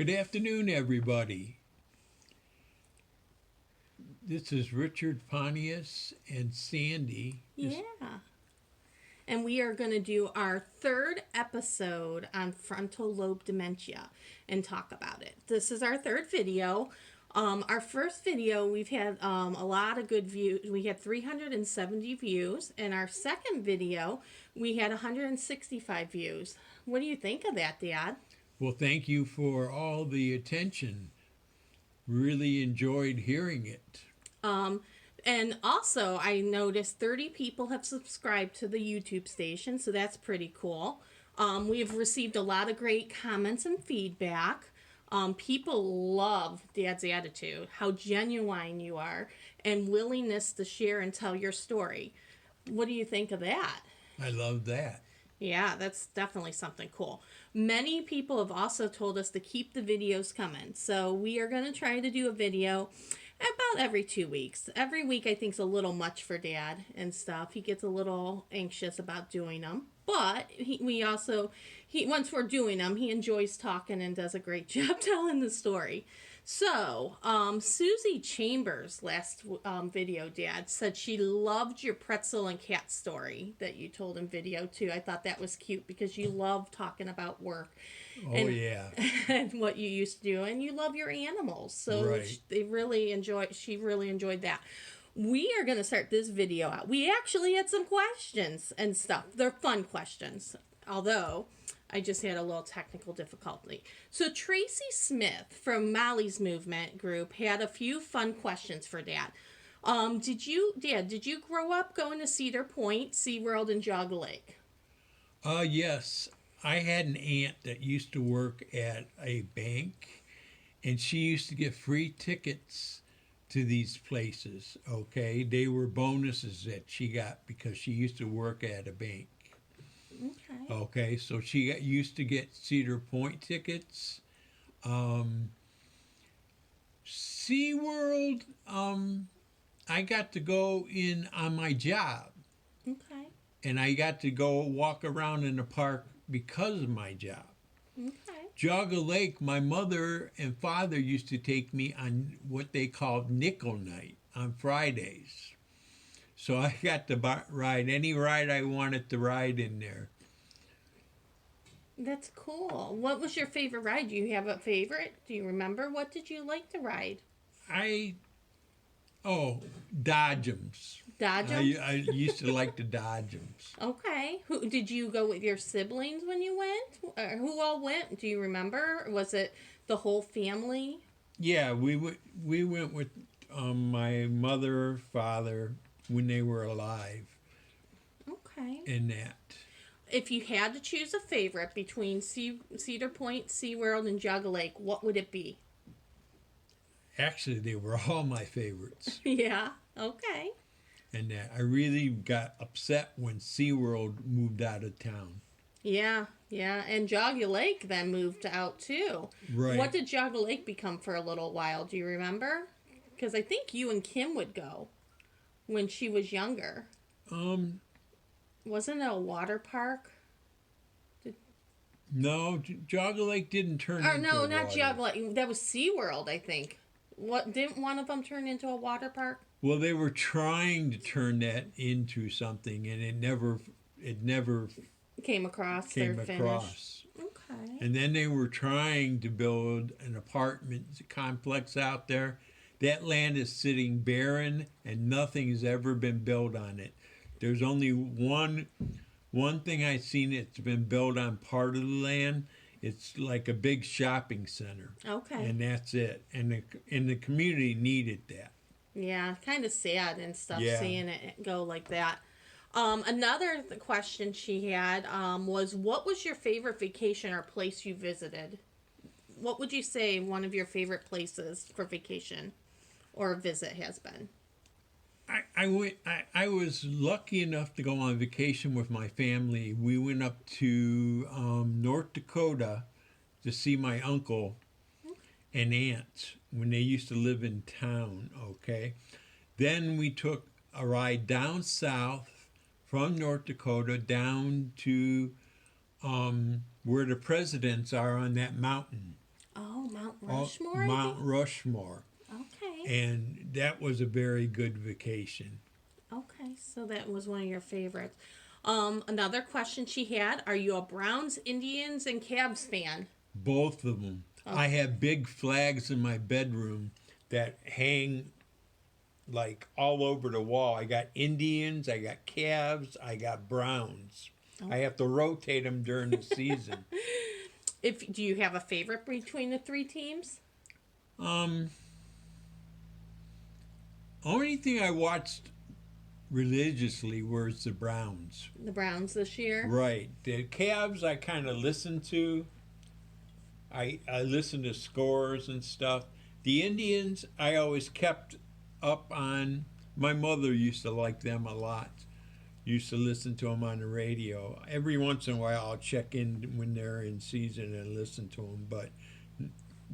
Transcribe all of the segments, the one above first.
Good afternoon, everybody. This is Richard Pontius and Sandy. Yeah. And we are going to do our third episode on frontal lobe dementia and talk about it. This is our third video. Our first video, we've had a lot of good views. We had 370 views. And our second video, we had 165 views. What do you think of that, Dad? Well, thank you for all the attention. Really enjoyed hearing it. And also, I noticed 30 people have subscribed to the YouTube station, so that's pretty cool. We have received a lot of great comments and feedback. People love Dad's attitude, how genuine you are, and willingness to share and tell your story. What do you think of that? I love that. Yeah, that's definitely something cool. Many people have also told us to keep the videos coming. So we are going to try to do a video about every 2 weeks. Every week I think is a little much for Dad and stuff. He gets a little anxious about doing them. But once we're doing them, he enjoys talking and does a great job telling the story. So, Susie Chambers, last video, Dad, said she loved your pretzel and cat story that you told in video, too. I thought that was cute because you love talking about work. Yeah. And what you used to do. And you love your animals. So Right. she really enjoyed that. We are going to start this video out. We actually had some questions and stuff. They're fun questions, although I just had a little technical difficulty. So Tracy Smith from Molly's Movement group had a few fun questions for Dad. Did you grow up going to Cedar Point, SeaWorld, and Jog Lake? Yes. I had an aunt that used to work at a bank, and she used to get free tickets to these places, okay? They were bonuses that she got because she used to work at a bank. Okay, so she used to get Cedar Point tickets. SeaWorld, I got to go in on my job. Okay. And I got to go walk around in the park because of my job. Okay. Jogga Lake, my mother and father used to take me on what they called nickel night on Fridays. So I got to ride any ride I wanted to ride in there. That's cool. What was your favorite ride? Do you have a favorite? Do you remember? What did you like to ride? Dodgems. Dodgems? I used to like the Dodgems. Okay. Did you go with your siblings when you went? Who all went? Do you remember? Was it the whole family? Yeah, we went with my mother, father when they were alive. Okay. And that. If you had to choose a favorite between Cedar Point, SeaWorld, and Jogga Lake, what would it be? Actually, they were all my favorites. Yeah. Okay. And that I really got upset when SeaWorld moved out of town. Yeah, and Jogga Lake then moved out too. Right. What did Jogga Lake become for a little while? Do you remember? Because I think you and Kim would go when she was younger. Wasn't it a water park? No, Jogga Lake didn't turn into no, a not water. Jogga Lake. That was SeaWorld, I think. What, didn't one of them turn into a water park? Well, they were trying to turn that into something, and it never Came across their finish. Okay. And then they were trying to build an apartment complex out there. That land is sitting barren, and nothing has ever been built on it. There's only one thing I've seen that's been built on part of the land. It's like a big shopping center. Okay. And that's it. And the community needed that. Yeah, kind of sad and stuff, Yeah. seeing it go like that. Another question she had was, what was your favorite vacation or place you visited? What would you say one of your favorite places for vacation or visit has been? I was lucky enough to go on vacation with my family. We went up to North Dakota to see my uncle and aunt when they used to live in town, okay? Then we took a ride down south from North Dakota down to where the presidents are on that mountain. Oh, Mount Oh, Rushmore. Mount Rushmore. Okay. And that was a very good vacation. Okay, so that was one of your favorites. Another question she had: are you a Browns, Indians, and Cavs fan? Both of them. I have big flags in my bedroom that hang like all over the wall. I got Indians, I got Cavs, I got Browns. I have to rotate them during the season. Do you have a favorite between the three teams? Only thing I watched religiously was the Browns. The Browns this year. Right. The Cavs I kind of listened to. I listened to scores and stuff. The Indians I always kept up on. My mother used to like them a lot. Used to listen to them on the radio. Every once in a while I'll check in when they're in season and listen to them. But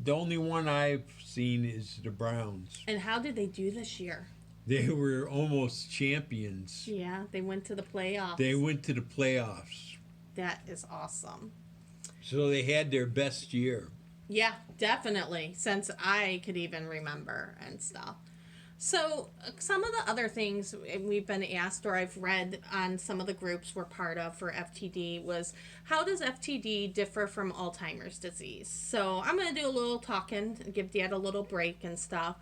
the only one I've seen is the Browns. And how did they do this year? They were almost champions. Yeah, they went to the playoffs. They went to the playoffs. That is awesome. So they had their best year. Yeah, definitely, since I could even remember and stuff. So some of the other things we've been asked or I've read on some of the groups we're part of for FTD was, how does FTD differ from Alzheimer's disease? So I'm going to do a little talking, give Dad a little break and stuff.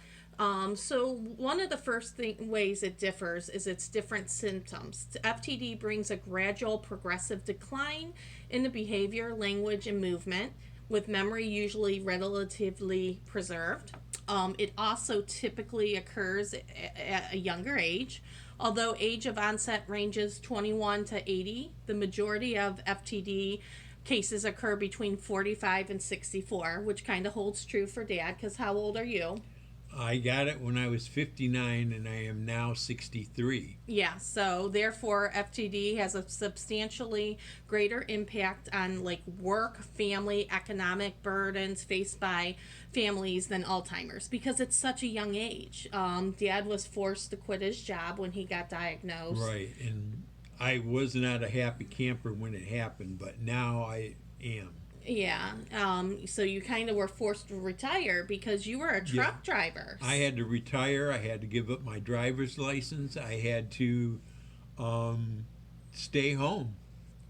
So one of the first ways it differs is its different symptoms. FTD brings a gradual progressive decline in the behavior, language, and movement, with memory usually relatively preserved. It also typically occurs at a younger age. Although age of onset ranges 21 to 80, the majority of FTD cases occur between 45 and 64, which kind of holds true for Dad, because how old are you? I got it when I was 59 and I am now 63. Yeah, so therefore FTD has a substantially greater impact on like work, family, economic burdens faced by families than Alzheimer's, because it's such a young age. Dad was forced to quit his job when he got diagnosed. Right, and I was not a happy camper when it happened, but now I am. Yeah, so you kind of were forced to retire because you were a truck driver. I had to retire. I had to give up my driver's license. I had to stay home.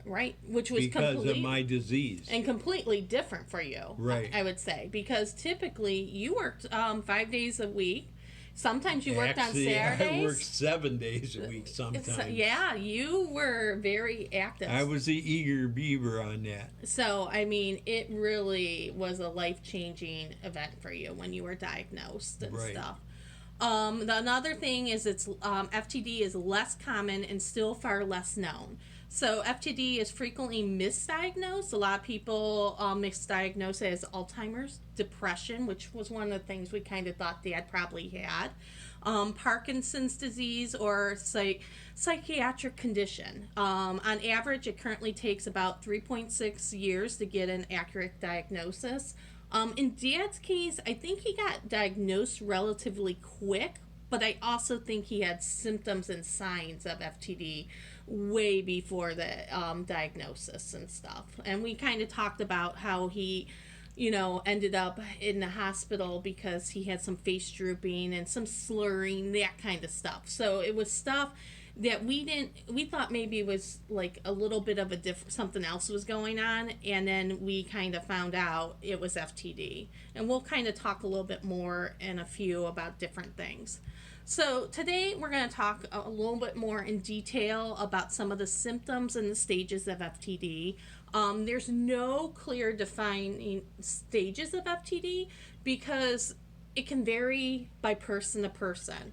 Right, which was because of my disease. And completely different for you, right. I would say, because typically you worked 5 days a week. Sometimes you worked on Saturdays. I worked 7 days a week sometimes. Yeah, you were very active. I was the eager beaver on that. So, I mean, it really was a life-changing event for you when you were diagnosed and stuff. Another thing is FTD is less common and still far less known. So FTD is frequently misdiagnosed. A lot of people misdiagnose it as Alzheimer's, depression, which was one of the things we kind of thought Dad probably had, Parkinson's disease, or psychiatric condition. On average, it currently takes about 3.6 years to get an accurate diagnosis. In Dad's case, I think he got diagnosed relatively quick, but I also think he had symptoms and signs of FTD way before the diagnosis and stuff. And we kind of talked about how he, ended up in the hospital because he had some face drooping and some slurring, that kind of stuff. So it was stuff that we thought maybe it was like a little bit of something else was going on, and then we kind of found out it was FTD. And we'll kind of talk a little bit more in a few about different things. So today we're going to talk a little bit more in detail about some of the symptoms and the stages of FTD. There's no clear defining stages of FTD because it can vary by person to person.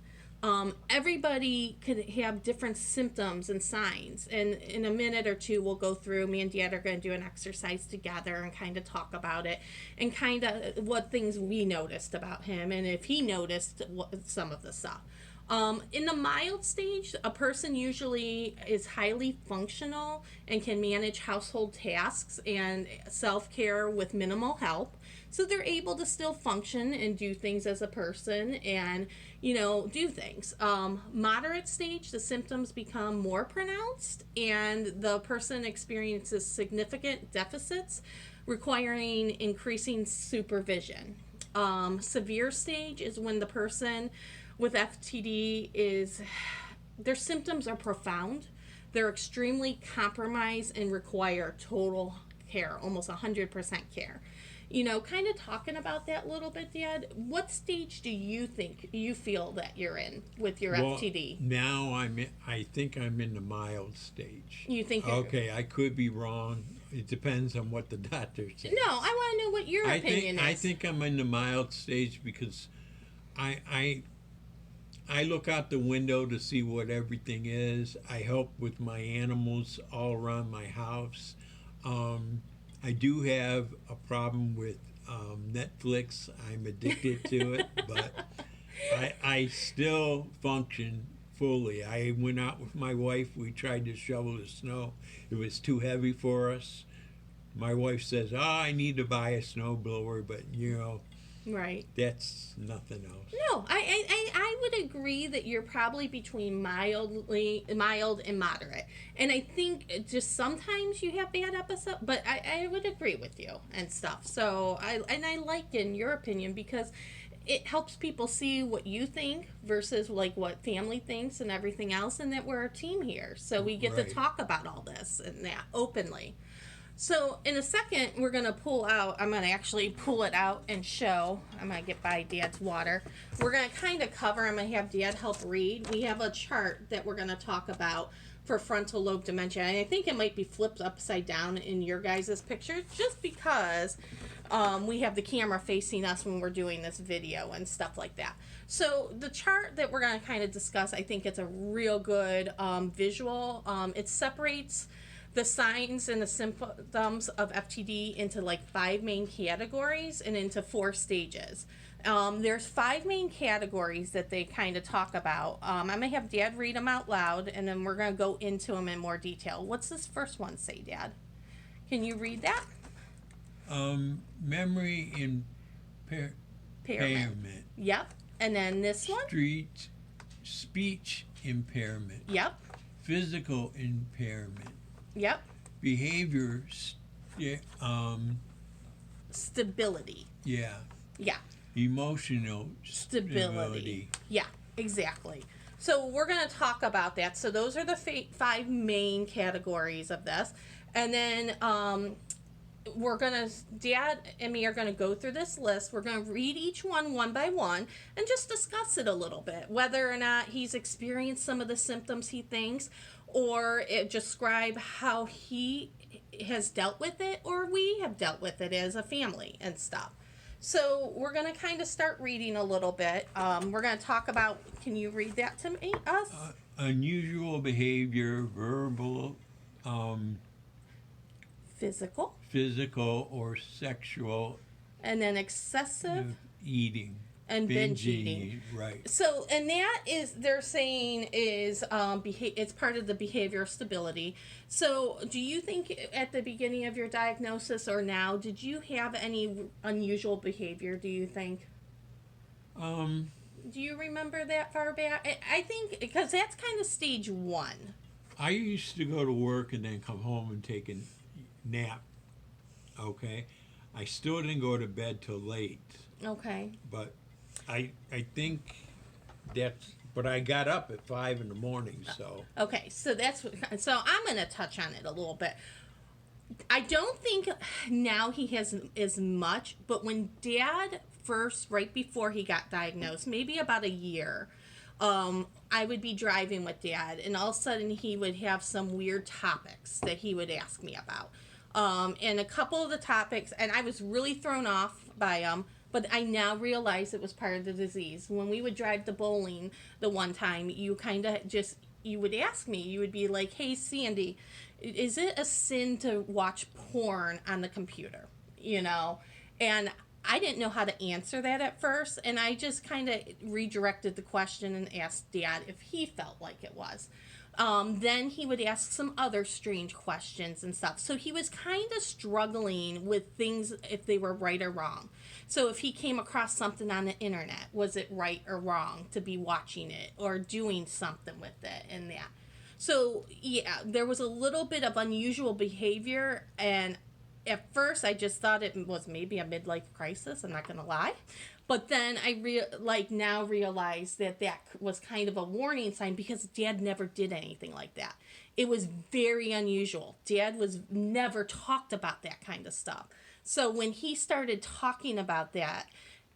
Everybody could have different symptoms and signs, and in a minute or two we'll go through. Me and Dad are going to do an exercise together and kind of talk about it and kind of what things we noticed about him and if he noticed some of the stuff. In the mild stage, a person usually is highly functional and can manage household tasks and self-care with minimal help. So they're able to still function and do things as a person and, do things. Moderate stage, the symptoms become more pronounced and the person experiences significant deficits requiring increasing supervision. Severe stage is when the person with FTD is, their symptoms are profound. They're extremely compromised and require total care, almost 100% care. You know, kind of talking about that a little bit, Dad, what stage do you think you feel that you're in with your FTD? Now I think I'm in the mild stage. You think Okay, I could be wrong. It depends on what the doctor says. No, I want to know what your opinion is. I think I'm in the mild stage because I look out the window to see what everything is. I help with my animals all around my house. I do have a problem with Netflix. I'm addicted to it, but I still function fully. I went out with my wife. We tried to shovel the snow. It was too heavy for us. My wife says, I need to buy a snow blower, but right. That's nothing else. No, I would agree that you're probably between mild and moderate. And I think just sometimes you have bad episodes, but I would agree with you and stuff. So I like in your opinion because it helps people see what you think versus like what family thinks and everything else, and that we're a team here. So we get to talk about all this and that openly. So in a second, we're going to pull out, I'm going to actually pull it out and show. I'm going to get by Dad's water. We're going to kind of cover, I'm going to have Dad help read. We have a chart that we're going to talk about for frontal lobe dementia. And I think it might be flipped upside down in your guys' picture just because we have the camera facing us when we're doing this video and stuff like that. So the chart that we're going to kind of discuss, I think it's a real good visual. It separates the signs and the symptoms of FTD into like 5 main categories and into 4 stages. There's 5 main categories that they kind of talk about. I'm going to have Dad read them out loud, and then we're going to go into them in more detail. What's this first one say, Dad? Can you read that? Memory impairment. Yep. And then this one? Speech impairment. Yep. Physical impairment. Yep. Behavior stability. Yeah. Yeah. Emotional stability. Yeah, exactly. So we're going to talk about that. So those are the 5 main categories of this. And then we're going to, Dad and me are going to go through this list. We're going to read each one by one and just discuss it a little bit, whether or not he's experienced some of the symptoms he thinks, or describe how he has dealt with it, or we have dealt with it as a family and stuff. So we're going to kind of start reading a little bit. We're going to talk about, can you read that to me, us? Unusual behavior, verbal, physical or sexual, and then excessive eating. And binge eating. Right. So, and that is, they're saying is, it's part of the behavioral stability. So, do you think at the beginning of your diagnosis or now, did you have any unusual behavior, do you think? Do you remember that far back? I think, because that's kind of stage 1. I used to go to work and then come home and take a nap. Okay? I still didn't go to bed till late. Okay. But I think that's, but I got up at 5 in the morning, so. Okay, so so I'm going to touch on it a little bit. I don't think now he has as much, but when Dad first, right before he got diagnosed, maybe about a year, I would be driving with Dad, and all of a sudden he would have some weird topics that he would ask me about. And a couple of the topics, and I was really thrown off by them, but I now realize it was part of the disease. When we would drive to bowling the one time, you kind of just, you would ask me, you would be like, hey, Sandy, is it a sin to watch porn on the computer? You know? And I didn't know how to answer that at first, and I just kind of redirected the question and asked Dad if he felt like it was. Then he would ask some other strange questions and stuff. So he was kind of struggling with things, if they were right or wrong. So if he came across something on the internet, was it right or wrong to be watching it or doing something with it and that? So, yeah, there was a little bit of unusual behavior, and at first I just thought it was maybe a midlife crisis. I'm not gonna lie, but then I now realize that was kind of a warning sign because Dad never did anything like that. It was very unusual. Dad was never talked about that kind of stuff. So when he started talking about that,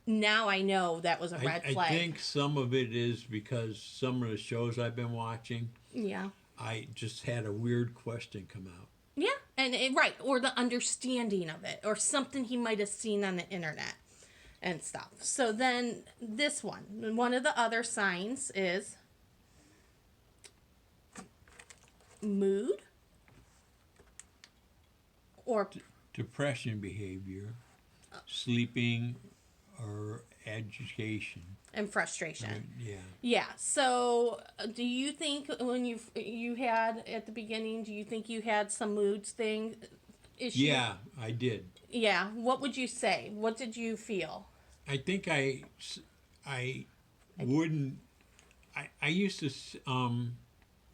now I know that was a red flag. I think some of it is because some of the shows I've been watching, yeah, I just had a weird question come out. yeah, and right, or the understanding of it, or something he might have seen on the internet and stuff. So then this one of the other signs is mood or Depression behavior, sleeping, or agitation. and frustration. Yeah. Yeah. So, do you think when you had at the beginning, do you think you had some moods thing issue? Yeah, I did. Yeah. What would you say? What did you feel? I think I wouldn't. I used to You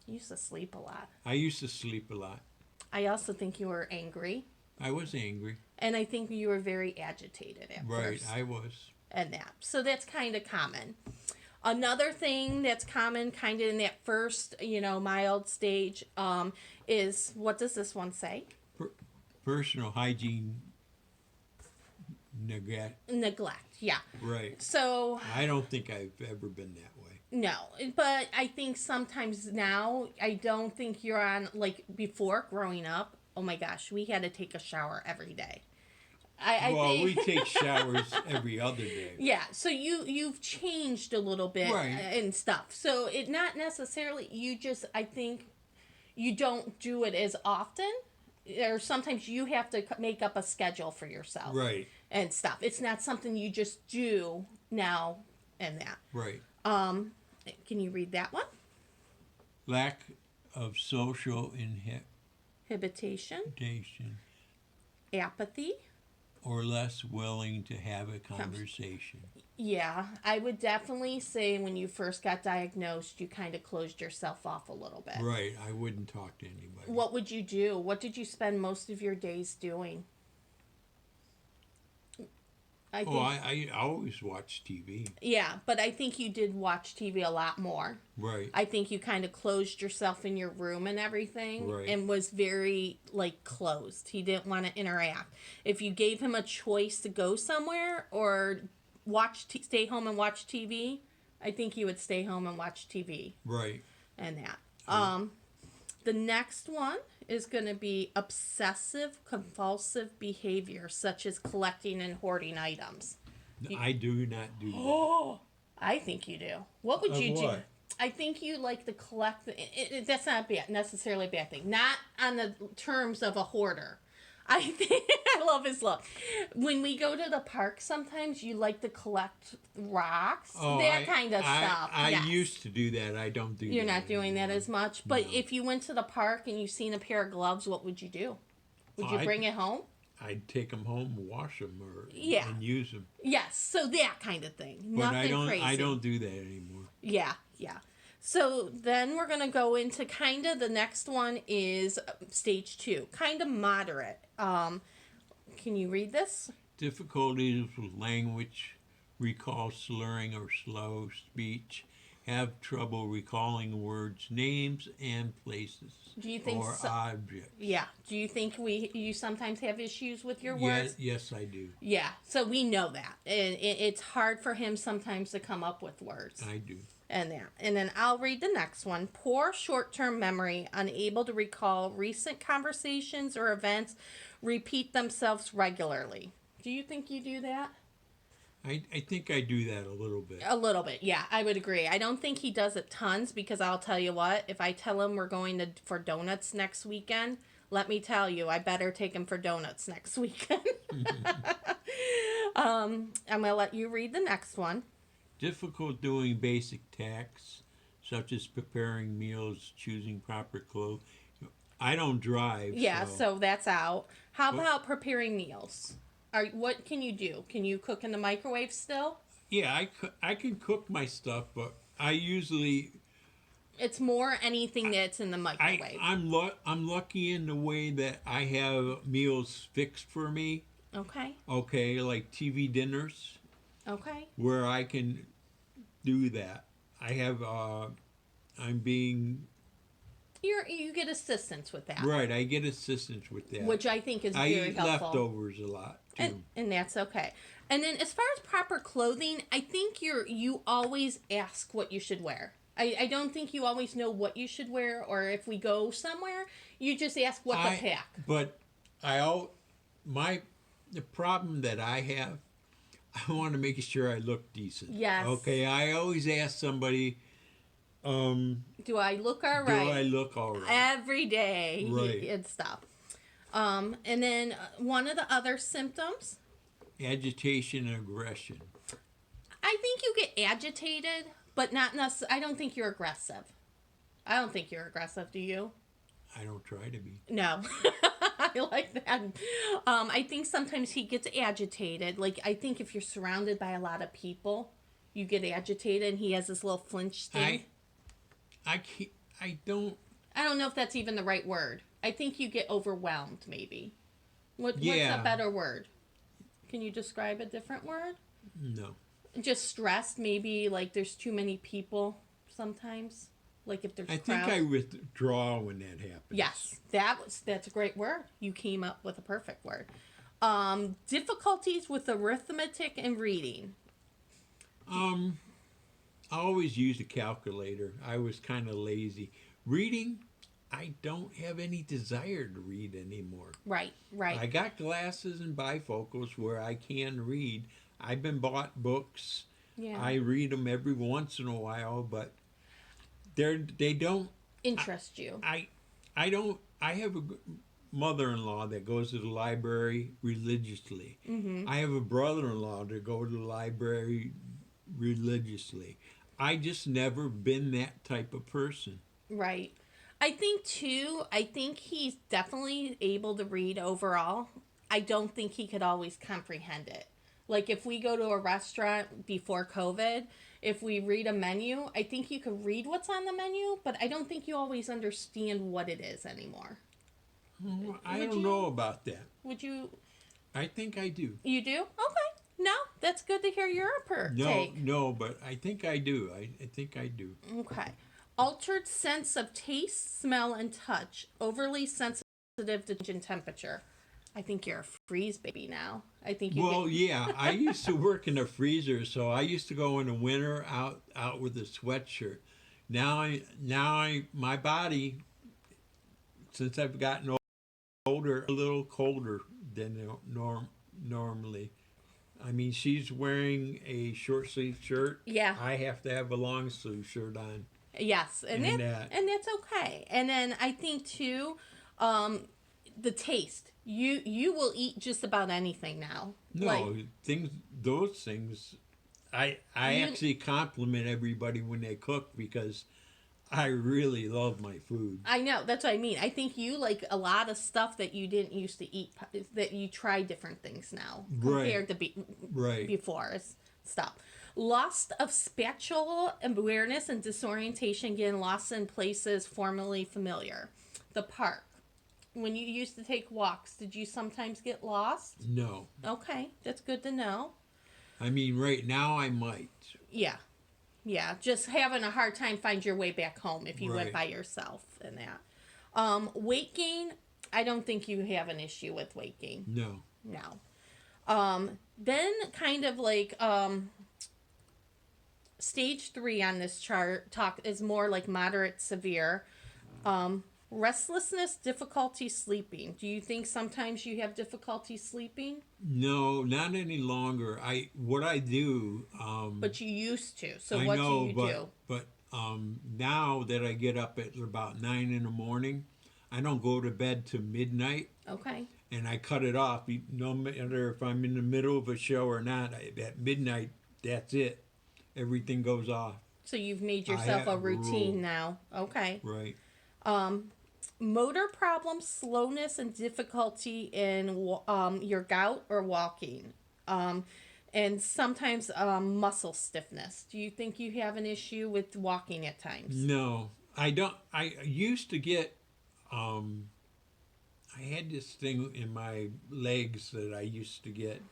used to sleep a lot. I used to sleep a lot. I also think you were angry. I was angry. And I think you were very agitated at first. Right, I was. And that. So that's kind of common. Another thing that's common kind of in that first, mild stage is, what does this one say? Personal hygiene Neglect, yeah. Right. So I don't think I've ever been that way. no, but I think sometimes now, I don't think you're on, like before growing up, oh my gosh, we had to take a shower every day. I think, we take showers every other day. yeah, so you've changed a little bit Right. and stuff. So it not necessarily, I think you don't do it as often, or sometimes you have to make up a schedule for yourself. Right. And stuff. It's not something you just do now and that. Right. Can you read that one? Lack of social Inhibition, inhibition apathy. or less willing to have a conversation. Yeah, I would definitely say when you first got diagnosed, you kind of closed yourself off a little bit. Right. I wouldn't talk to anybody. What would you do? What did you spend most of your days doing? I always watch TV. Yeah, but I think you did watch TV a lot more. Right. I think you kind of closed yourself in your room and everything, Right. and was very, closed. He didn't want to interact. If you gave him a choice to go somewhere or stay home and watch TV, I think he would stay home and watch TV. Right. And that. The next one is going to be obsessive compulsive behavior, such as collecting and hoarding items. I do not do that. Oh, I think you do. What would you do? What? I think you like to collect. That's not necessarily a bad thing. Not on the terms of a hoarder. I think I love his look. When we go to the park, sometimes you like to collect rocks, that kind of stuff. I Yes. used to do that. I don't do that. You're not doing that anymore. as much. But No. if you went to the park and you seen a pair of gloves, what would you do? Would you I'd- bring it home? I'd take them home, wash them, Yeah. and use them. Yes. So that kind of thing. But Nothing crazy. I don't do that anymore. Yeah, yeah. So then we're going to go into kind of the next one is stage 2, kind of moderate. Can you read this? Difficulties with language, recall slurring or slow speech, have trouble recalling words, names, and places. Do you think or objects? Yeah. Do you think you sometimes have issues with your words? Yes, I do. Yeah. So we know that. And it's hard for him sometimes to come up with words. I do. And then I'll read the next one. Poor short-term memory, unable to recall recent conversations or events, repeat themselves regularly. Do you think you do that? I think I do that a little bit. A little bit, yeah, I would agree. I don't think he does it tons because I'll tell you what, if I tell him we're going for donuts next weekend, let me tell you, I better take him for donuts next weekend. I'm going to let you read the next one. Difficult doing basic tasks, such as preparing meals, choosing proper clothes. I don't drive. Yeah, so that's out. How about preparing meals? What can you do? Can you cook in the microwave still? Yeah, I can cook my stuff, but I usually It's more anything that's in the microwave. I'm lucky in the way that I have meals fixed for me. Okay. Okay, like TV dinners Okay. where I can do that. I have I'm being You get assistance with that, right. I get assistance with that. which I think is I very eat helpful. leftovers a lot too. And that's okay. And then as far as proper clothing, I think you always ask what you should wear. I don't think you always know what you should wear, or if we go somewhere, you just ask what to pack. But the problem that I have, I want to make sure I look decent. Yes. Okay. I always ask somebody, do I look all right? do I look all right? Every day. Right. And stuff. And then one of the other symptoms. Agitation and aggression. I think you get agitated, but not necessarily. I don't think you're aggressive. I don't think you're aggressive. Do you? I don't try to be. No. I like that. I think sometimes he gets agitated. Like, I think if you're surrounded by a lot of people, you get agitated, and he has this little flinch thing. I don't know if that's even the right word. I think you get overwhelmed, maybe. What's Yeah. a better word? Can you describe a different word? No. Just stressed, maybe, like there's too many people sometimes. Like if there's I crowds. think I withdraw when that happens. Yes, that's a great word. You came up with a perfect word. Difficulties with arithmetic and reading. I always used a calculator. I was kind of lazy. Reading, I don't have any desire to read anymore. Right. I got glasses and bifocals where I can read. I've been bought books. Yeah. I read them every once in a while, but they don't interest you. I don't. I have a mother-in-law that goes to the library religiously. Mm-hmm. I have a brother-in-law that go to the library religiously. I just never been that type of person. Right. I think he's definitely able to read overall. I don't think he could always comprehend it. Like if we go to a restaurant before COVID, if we read a menu, I think you could read what's on the menu, but I don't think you always understand what it is anymore. I don't know about that. Would you? I think I do. You do? Okay. No, that's good to hear your take. No, but I think I do. I think I do. Okay. Altered sense of taste, smell, and touch. Overly sensitive to change in temperature. I think you're a freeze baby now. I think you. Yeah. I used to work in a freezer, so I used to go in the winter out with a sweatshirt. Now my body, since I've gotten older, a little colder than normally. I mean, she's wearing a short sleeve shirt. Yeah. I have to have a long sleeve shirt on. Yes, and that's okay. And then I think too, the taste. You will eat just about anything now. No, those things. I actually compliment everybody when they cook because I really love my food. I know, that's what I mean. I think you like a lot of stuff that you didn't used to eat. That you try different things now compared to before. Stop. Loss of spatial awareness and disorientation, getting lost in places formerly familiar. The park. When you used to take walks, did you sometimes get lost? No. Okay, that's good to know. I mean, right now I might. Yeah. Yeah, just having a hard time find your way back home if you went by yourself and that. Weight gain, I don't think you have an issue with weight gain. No. Then kind of like stage 3 on this chart is more like moderate severe. Restlessness, difficulty sleeping. Do you think sometimes you have difficulty sleeping? No, not any longer. What I do. But you used to. So what do you do? But now that I get up at about 9 in the morning, I don't go to bed till midnight. Okay. And I cut it off. No matter if I'm in the middle of a show or not, at midnight, that's it. Everything goes off. So you've made yourself a routine now. Okay. Right. Motor problems, slowness, and difficulty in your gout or walking. And sometimes muscle stiffness. Do you think you have an issue with walking at times? No. I don't. I used to get. I had this thing in my legs that I used to get,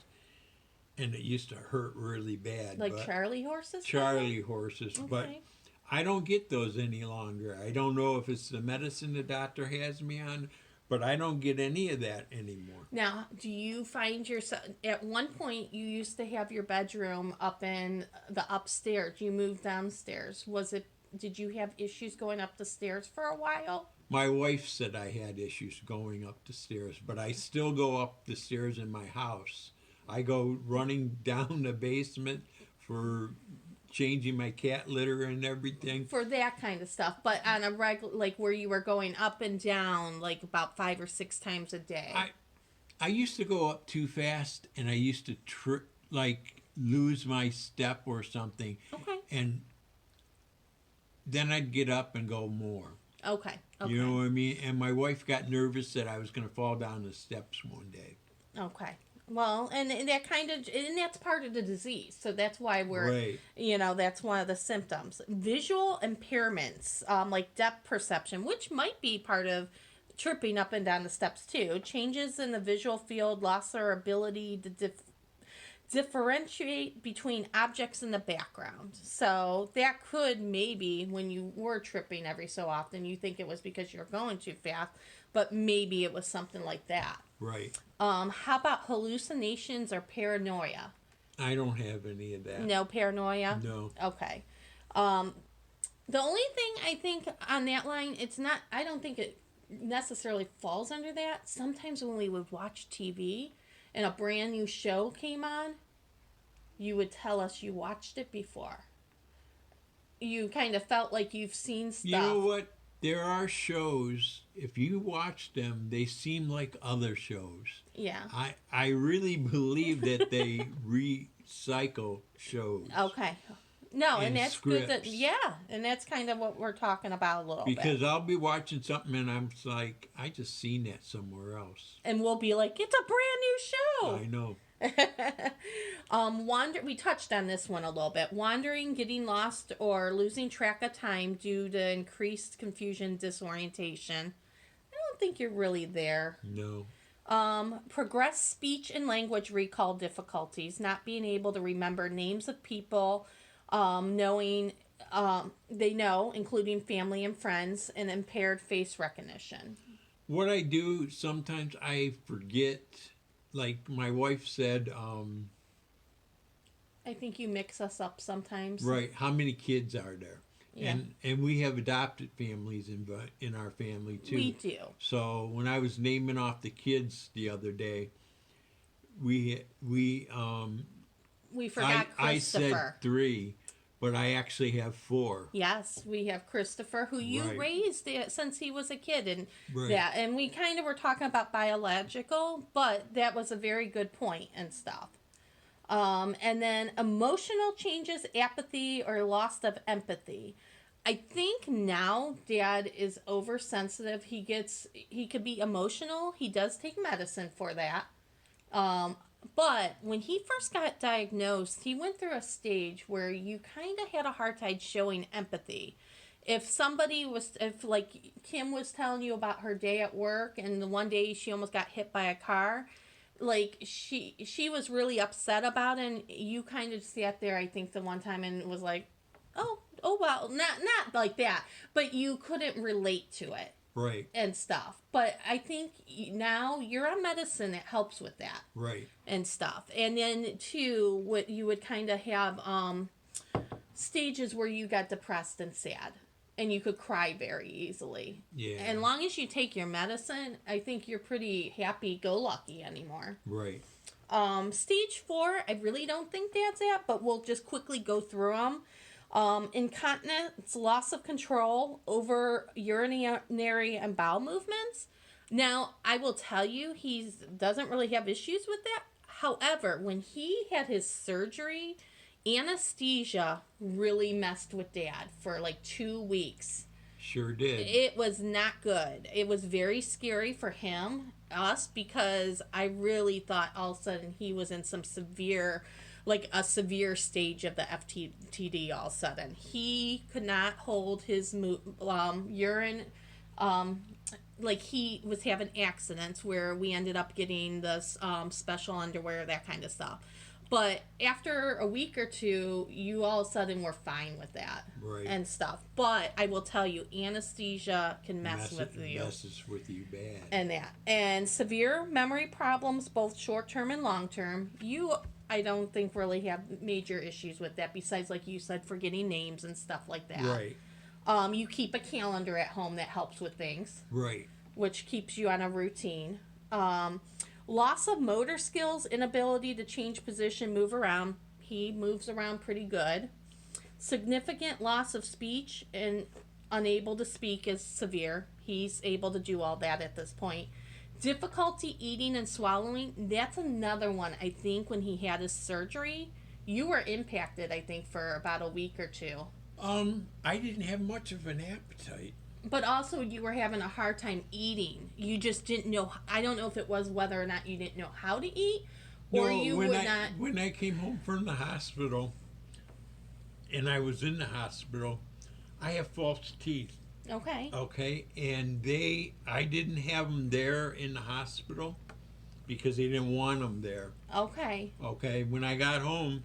and it used to hurt really bad. Like but Charlie horses? Charlie horses, but Okay. I don't get those any longer. I don't know if it's the medicine the doctor has me on, but I don't get any of that anymore. Now, do you find yourself, at one point you used to have your bedroom up in the upstairs. You moved downstairs. Did you have issues going up the stairs for a while? My wife said I had issues going up the stairs, but I still go up the stairs in my house. I go running down the basement for changing my cat litter and everything. For that kind of stuff, but on a regular, like where you were going up and down like about 5 or 6 times a day. I used to go up too fast, and I used to lose my step or something. Okay. And then I'd get up and go more. Okay. Okay. You know what I mean? And my wife got nervous that I was going to fall down the steps one day. Okay. Well, and that kind of, and that's part of the disease. So that's why we're, Right. That's one of the symptoms. Visual impairments, like depth perception, which might be part of tripping up and down the steps too. Changes in the visual field, loss or ability to differentiate between objects in the background. So that could maybe, when you were tripping every so often, you think it was because you're going too fast, but maybe it was something like that. Right. How about hallucinations or paranoia? I don't have any of that. No paranoia? No. Okay. The only thing I think on that line, I don't think it necessarily falls under that. Sometimes when we would watch TV and a brand new show came on, you would tell us you watched it before. You kind of felt like you've seen stuff. You know what? There are shows, if you watch them, they seem like other shows. Yeah. I really believe that they recycle shows. Okay. No, and that's scripts. good. And that's kind of what we're talking about a little bit. Because I'll be watching something and I'm like, I just seen that somewhere else. And we'll be like, it's a brand new show. I know. We touched on this one a little bit. Wandering, getting lost, or losing track of time due to increased confusion, disorientation. I don't think you're really there. No. Progressed speech and language recall difficulties, not being able to remember names of people, knowing they know, including family and friends, and impaired face recognition. What I do, sometimes I forget, like my wife said, I think you mix us up sometimes. right, how many kids are there? Yeah. And we have adopted families in our family too. We do. So when I was naming off the kids the other day, we forgot I Christopher. said 3, but I actually have 4. Yes, we have Christopher, who you Right. raised since he was a kid, and Right. and we kind of were talking about biological, but that was a very good point and stuff. And then emotional changes, apathy, or loss of empathy. I think now Dad is oversensitive. He could be emotional. He does take medicine for that. But when he first got diagnosed, he went through a stage where you kind of had a hard time showing empathy. If like Kim was telling you about her day at work, and the one day she almost got hit by a car, like she was really upset about it, and you kind of sat there, I think, the one time and was like, oh well, not like that, but you couldn't relate to it. Right. And stuff. But I think now you're on medicine that helps with that. Right. And stuff. And then too, what you would kind of have stages where you got depressed and sad, and you could cry very easily. Yeah. And long as you take your medicine, I think you're pretty happy-go-lucky anymore. Right. Stage 4, I really don't think that's it, but we'll just quickly go through them. Incontinence, loss of control over urinary and bowel movements. Now, I will tell you, he doesn't really have issues with that. However, when he had his surgery, anesthesia really messed with Dad for like 2 weeks. Sure did. It was not good. It was very scary for us, because I really thought all of a sudden he was in some severe like a severe stage of the FTD all of a sudden. He could not hold his urine. Like he was having accidents where we ended up getting this special underwear, that kind of stuff. But after a week or two, you all of a sudden were fine with that and stuff. But I will tell you, anesthesia can mess with you. Messes with you bad. And severe memory problems, both short term and long term. I don't think really have major issues with that. Besides, like you said, forgetting names and stuff like that. Right. You keep a calendar at home that helps with things. Right. Which keeps you on a routine. Loss of motor skills, inability to change position, move around. He moves around pretty good. Significant loss of speech and unable to speak is severe. He's able to do all that at this point. Difficulty eating and swallowing, that's another one. I think when he had his surgery, you were impacted, I think, for about a week or two. I didn't have much of an appetite. But also you were having a hard time eating. You just didn't know. I don't know if it was whether or not you didn't know how to eat or you would not. When I came home from the hospital and I was in the hospital, I have false teeth. Okay. Okay. And I didn't have them there in the hospital because they didn't want them there. Okay. Okay. When I got home,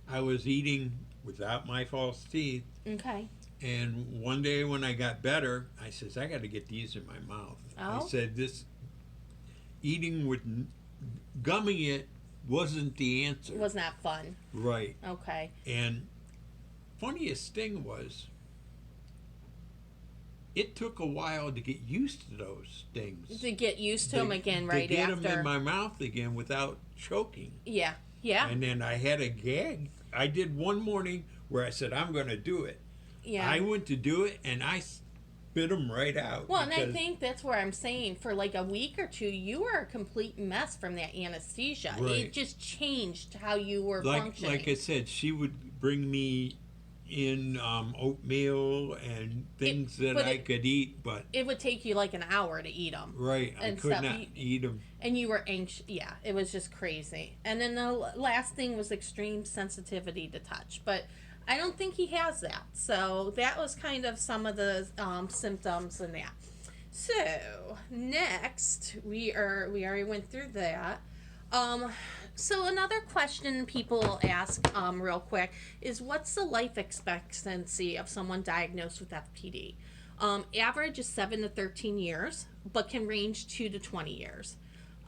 I was eating without my false teeth. Okay. And one day when I got better, I says, I got to get these in my mouth. Oh. I said, this eating with gumming it wasn't the answer. It was not fun. Right. Okay. And funniest thing was, it took a while to get used to those things. To get used to them again right after. To get them in my mouth again without choking. Yeah. Yeah. And then I had a gag. I did one morning where I said, I'm going to do it. Yeah. I went to do it, and I spit them right out. Well, and I think that's where I'm saying for like a week or two, you were a complete mess from that anesthesia. Right. It just changed how you were functioning. Like I said, she would bring me in oatmeal and things that I could eat, but it would take you like an hour to eat them. Right, I could not eat them. And you were anxious. Yeah, it was just crazy. And then the last thing was extreme sensitivity to touch, but I don't think he has that. So that was kind of some of the symptoms and that. So next, we already went through that. So another question people ask real quick is, what's the life expectancy of someone diagnosed with FTD? Average is 7 to 13 years, but can range 2 to 20 years.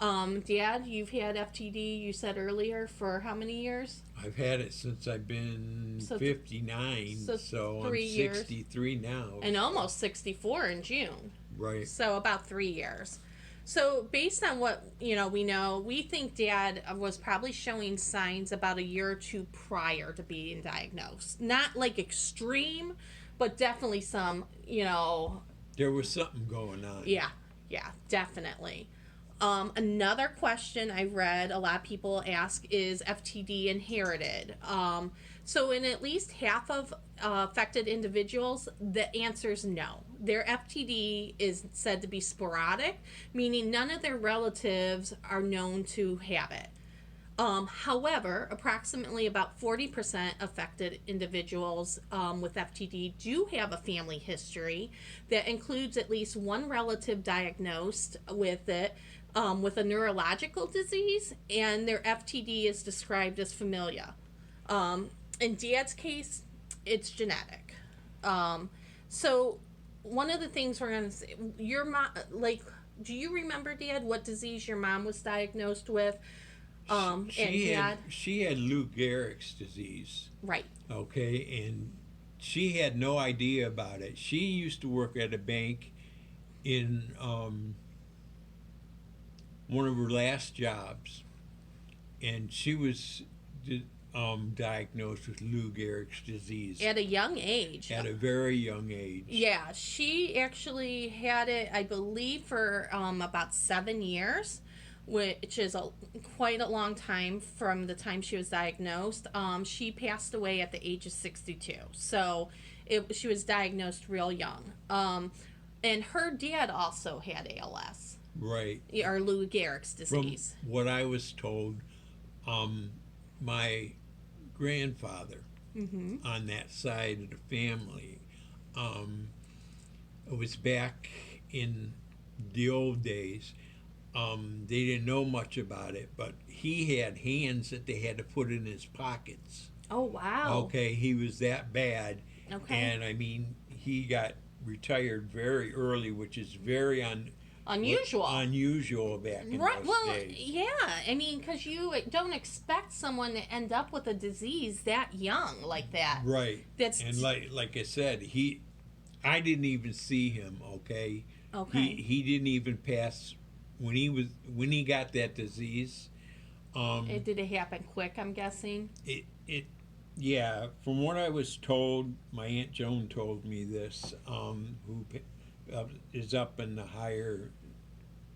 Dad, you've had FTD, you said earlier, for how many years? I've had it since I've been 59, so I'm 63 now. And almost 64 in June. Right. So about 3 years. So based on what we know, we think Dad was probably showing signs about a year or two prior to being diagnosed. Not like extreme, but definitely some, There was something going on. Yeah, definitely. Another question I read a lot of people ask is FTD inherited. So in at least half of affected individuals, the answer is no. Their FTD is said to be sporadic, meaning none of their relatives are known to have it. However, approximately about 40% affected individuals with FTD do have a family history that includes at least one relative diagnosed with it, with a neurological disease, and their FTD is described as familial. In Dad's case, it's genetic. So one of the things we're going to say, your mom, do you remember, Dad, what disease your mom was diagnosed with? She had Lou Gehrig's disease. Right. Okay, and she had no idea about it. She used to work at a bank in one of her last jobs, and she was diagnosed with Lou Gehrig's disease. At a young age. At a very young age. Yeah, she actually had it, I believe, for about 7 years, which is quite a long time from the time she was diagnosed. She passed away at the age of 62, so she was diagnosed real young. And her dad also had ALS. Right. Or Lou Gehrig's disease. From what I was told, my grandfather Mm-hmm. on that side of the family. Um, it was back in the old days. They didn't know much about it, but he had hands that they had to put in his pockets. Oh, wow. Okay, he was that bad. Okay. And I mean, he got retired very early, which is very Unusual. unusual back in Right. those Well, days. yeah. I mean, because you don't expect someone to end up with a disease that young like that. Right. That's And like I said, I didn't even see him, okay? okay. He didn't even pass when he got that disease. Did it happen quick? I'm guessing. It yeah, from what I was told, my Aunt Joan told me this, who is up in the higher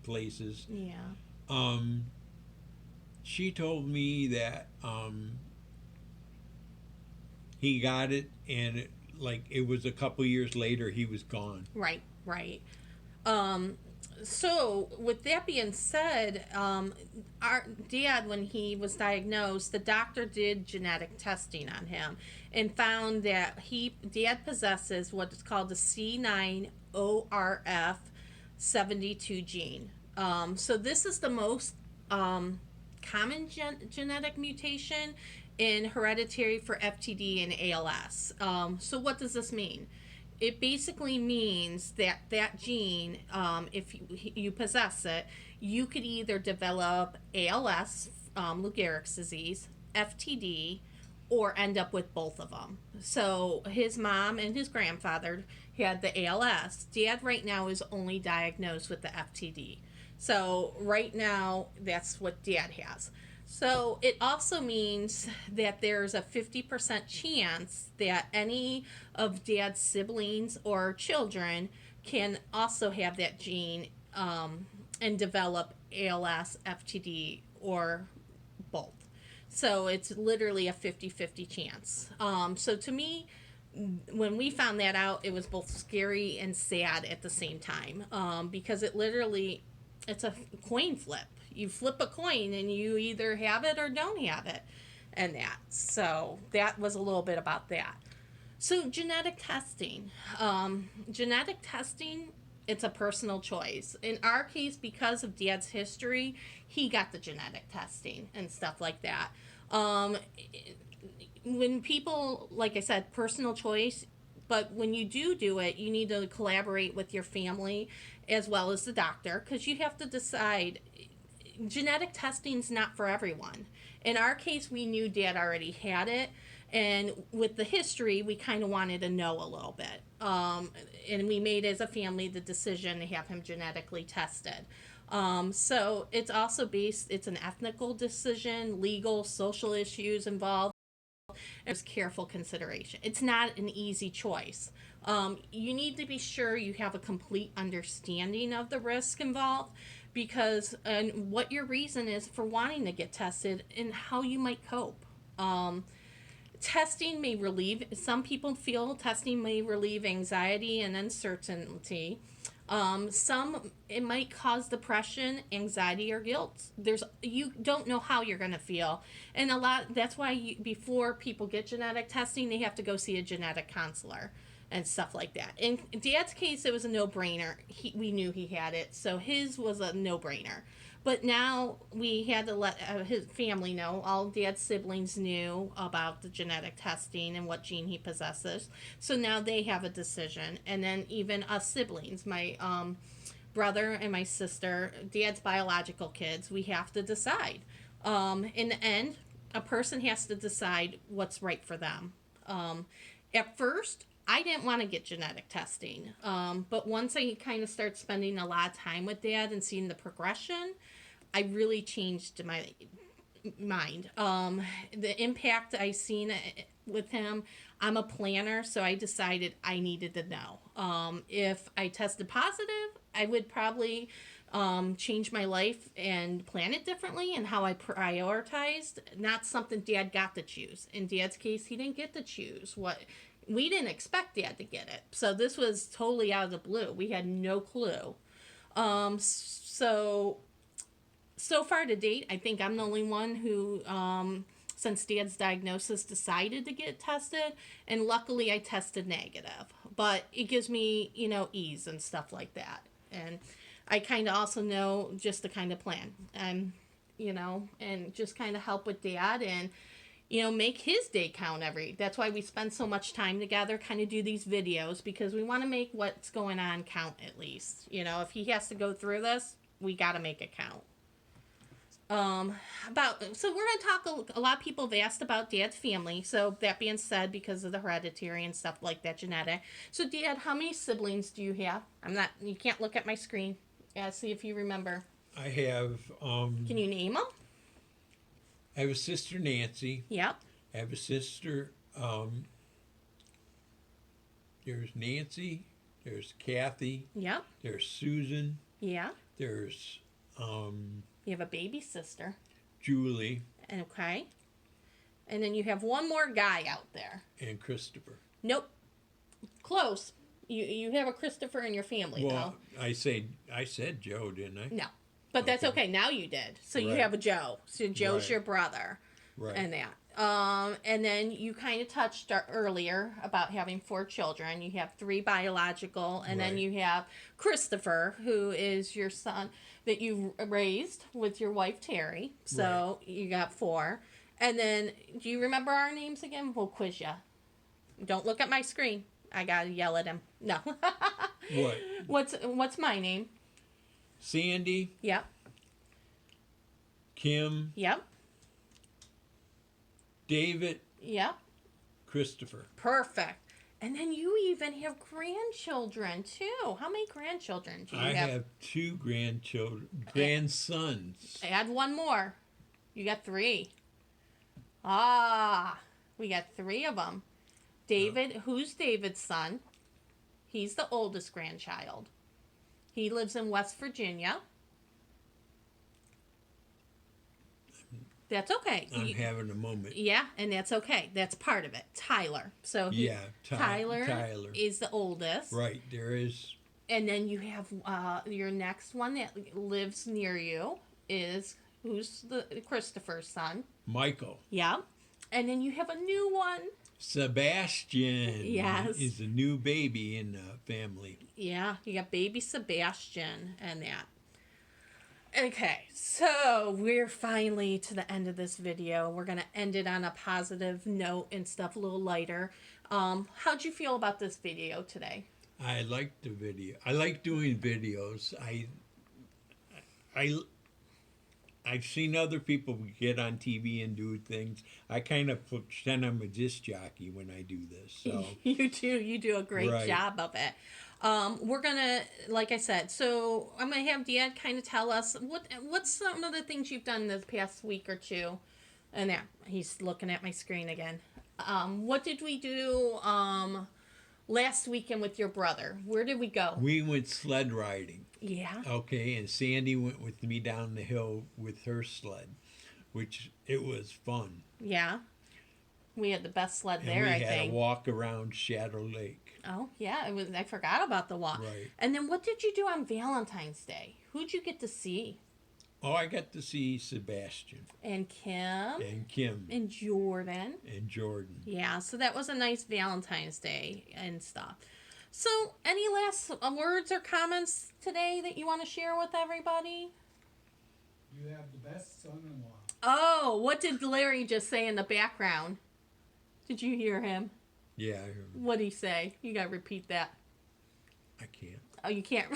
places. Yeah. Um, she told me that he got it, and it was a couple years later he was gone. Right. Right. Um, so, with that being said, our dad, when he was diagnosed, the doctor did genetic testing on him and found that dad possesses what is called the C9orf72 gene. So, this is the most common genetic mutation in hereditary for FTD and ALS. So, what does this mean? It basically means that gene, if you possess it, you could either develop ALS, Lou Gehrig's disease, FTD, or end up with both of them. So his mom and his grandfather had the ALS. Dad right now is only diagnosed with the FTD. So right now, that's what Dad has. So it also means that there's a 50% chance that any of Dad's siblings or children can also have that gene and develop ALS, FTD, or both. So it's literally a 50-50 chance. So to me, when we found that out, it was both scary and sad at the same time, because it's a coin flip. You flip a coin and you either have it or don't have it, and that. So that was a little bit about that. So genetic testing. Genetic testing, it's a personal choice. In our case, because of Dad's history, he got the genetic testing and stuff like that. When people, like I said, personal choice, but when you do it, you need to collaborate with your family as well as the doctor, because you have to decide. Genetic testing's not for everyone. In our case, we knew Dad already had it, and with the history, we kind of wanted to know a little bit. And we made as a family the decision to have him genetically tested. So it's also it's an ethical decision, legal, social issues involved. There's careful consideration. It's not an easy choice. You need to be sure you have a complete understanding of the risk involved, because and what your reason is for wanting to get tested and how you might cope. Testing may relieve, some people feel testing may relieve anxiety and uncertainty. Some, it might cause depression, anxiety, or guilt. You don't know how you're going to feel, and that's why before people get genetic testing, they have to go see a genetic counselor and stuff like that. In Dad's case, it was a no-brainer. We knew he had it, so his was a no-brainer. But now we had to let his family know. All Dad's siblings knew about the genetic testing and what gene he possesses. So now they have a decision. And then even us siblings, my brother and my sister, Dad's biological kids, we have to decide. In the end, a person has to decide what's right for them. At first, I didn't want to get genetic testing. But once I kind of start spending a lot of time with Dad and seeing the progression, I really changed my mind. The impact I seen with him, I'm a planner, so I decided I needed to know. If I tested positive, I would probably change my life and plan it differently and how I prioritized. Not something Dad got to choose. In Dad's case, he didn't get to choose what. We didn't expect Dad to get it. So this was totally out of the blue. We had no clue. So far to date, I think I'm the only one who since Dad's diagnosis, decided to get tested, and luckily I tested negative. But it gives me, ease and stuff like that. And I kind of also know just the kind of plan. And just kind of help with Dad and, make his day count that's why we spend so much time together, kind of do these videos, because we want to make what's going on count at least. If he has to go through this, we got to make it count. So we're going to talk, a lot of people have asked about Dad's family. So that being said, because of the hereditary and stuff like that, genetic. So Dad, how many siblings do you have? You can't look at my screen. Yeah, see if you remember. I have, Can you name them? I have a sister, Nancy. Yep. I have a sister, there's Nancy, there's Kathy. Yep. There's Susan. Yeah. There's, You have a baby sister. Julie. Okay. And then you have one more guy out there. And Christopher. Nope. Close. You have a Christopher in your family, Well, though. I said Joe, didn't I? No. But that's okay. Now you did. So you Right. have a Joe. So Joe's Right. your brother. Right. And that. And then you kind of touched earlier about having 4 children. You have 3 biological, and then Right. you have Christopher, who is your son that you raised with your wife Terry. So you got 4. And then, do you remember our names again? We'll quiz you. Don't look at my screen. I gotta yell at him. No. What? What's my name? Sandy, Yep. Kim, Yep. David, Yep. Christopher. Perfect. And then you even have grandchildren too. How many grandchildren do you I have? have 2 grandsons. Add one more. You got 3. We got 3 of them. David, who's David's son? He's the oldest grandchild. He lives in West Virginia. That's okay. I'm having a moment. Yeah, and that's okay. That's part of it. Tyler. So Tyler is the oldest. Right, there is. And then you have your next one that lives near you is who's the Christopher's son. Michael. Yeah. And then you have a new one. Sebastian. Yes. Is a new baby in the family. Yeah, you got baby Sebastian and that. Okay, so we're finally to the end of this video. We're going to end it on a positive note and stuff, a little lighter. How'd you feel about this video today? I like the video. I like doing videos. I've seen other people get on TV and do things. I kind of pretend I'm a disc jockey when I do this. So You do a great Right. job of it. We're gonna, like I said, so I'm gonna have Dad kind of tell us what's some of the things you've done this past week or two. And yeah, he's looking at my screen again. What did we do last weekend with your brother? Where did we go? we went sled riding. Yeah. Okay, and Sandy went with me down the hill with her sled, which it was fun. Yeah. We had the best sled And there, we I had think. a walk around Shadow Lake. Oh, yeah, it was. I forgot about the walk. Right. And then what did you do on Valentine's Day? Who'd you get to see? Oh, I got to see Sebastian And Kim. and Kim And Jordan. and Jordan. Yeah, so that was a nice Valentine's Day and stuff. So, any last words or comments today that you want to share with everybody? You have the best son-in-law. Oh, what did Larry just say in the background? Did you hear him? Yeah, I heard. What'd he say? You gotta repeat that. I can't. Oh, you can't.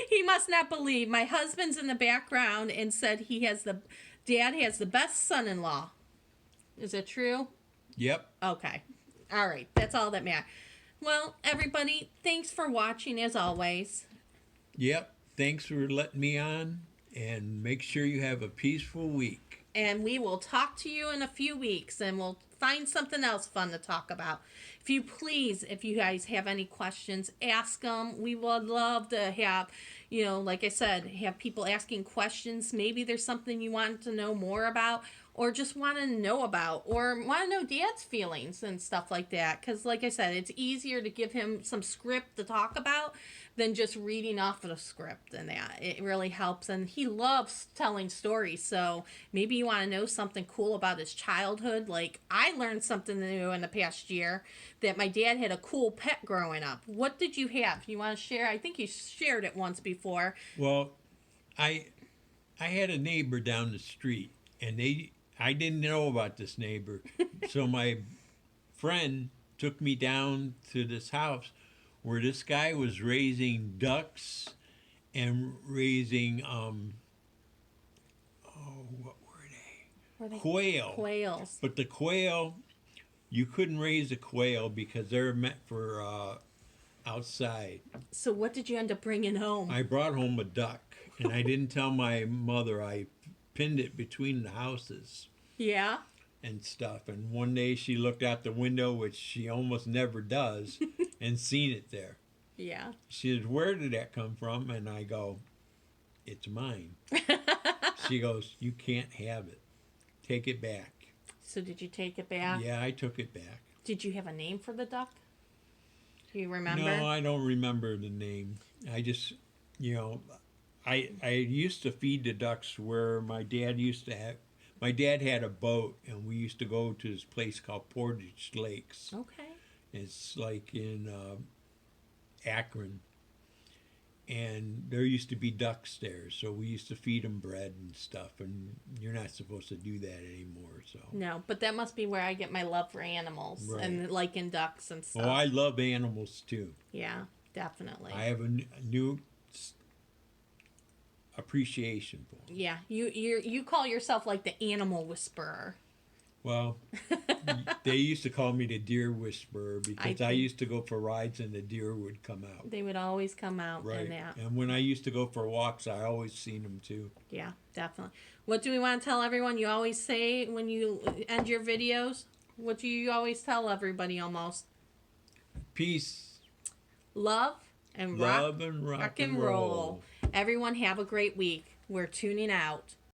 He must not believe. My husband's in the background and said Dad has the best son-in-law. Is it true? Yep. Okay. All right. That's all that matters. Well, everybody, thanks for watching as always. Yep. Thanks for letting me on, and make sure you have a peaceful week. And we will talk to you in a few weeks, and we'll find something else fun to talk about. If you guys have any questions, ask them. We would love to have, like I said, have people asking questions. Maybe there's something you want to know more about, or just want to know about, or want to know Dad's feelings and stuff like that. Because, like I said, it's easier to give him some script to talk about, than just reading off of the script, and that it really helps. And he loves telling stories, so maybe you want to know something cool about his childhood. Like, I learned something new in the past year, that my dad had a cool pet growing up. What did you have? You want to share? I think you shared it once before. Well, I had a neighbor down the street, and I didn't know about this neighbor, so my friend took me down to this house where this guy was raising ducks and raising what were they? Were they Quail. quails? But the quail, you couldn't raise a quail because they're meant for outside. So what did you end up bringing home? I brought home a duck, and I didn't tell my mother. I pinned it between the houses Yeah. and stuff. And one day she looked out the window, which she almost never does, and seen it there. Yeah. She said, "Where did that come from?" And I go, "It's mine." She goes, "You can't have it. Take it back." So did you take it back? Yeah, I took it back. Did you have a name for the duck? Do you remember? No, I don't remember the name. I just, I used to feed the ducks where my dad used to have. My dad had a boat, and we used to go to this place called Portage Lakes. Okay. It's like in Akron, and there used to be ducks there, so we used to feed them bread and stuff. And you're not supposed to do that anymore. So. No, but that must be where I get my love for animals, Right. and like in ducks and stuff. Oh, I love animals too. Yeah, definitely. I have a new appreciation for them. Yeah, you call yourself like the animal whisperer. Well, they used to call me the deer whisperer because I think- used to go for rides and the deer would come out. They would always come out Right. and that. And when I used to go for walks, I always seen them too. Yeah, definitely. What do we want to tell everyone? You always say when you end your videos, what do you always tell everybody almost? Peace, Love and love, and rock and roll. Everyone have a great week. We're tuning out.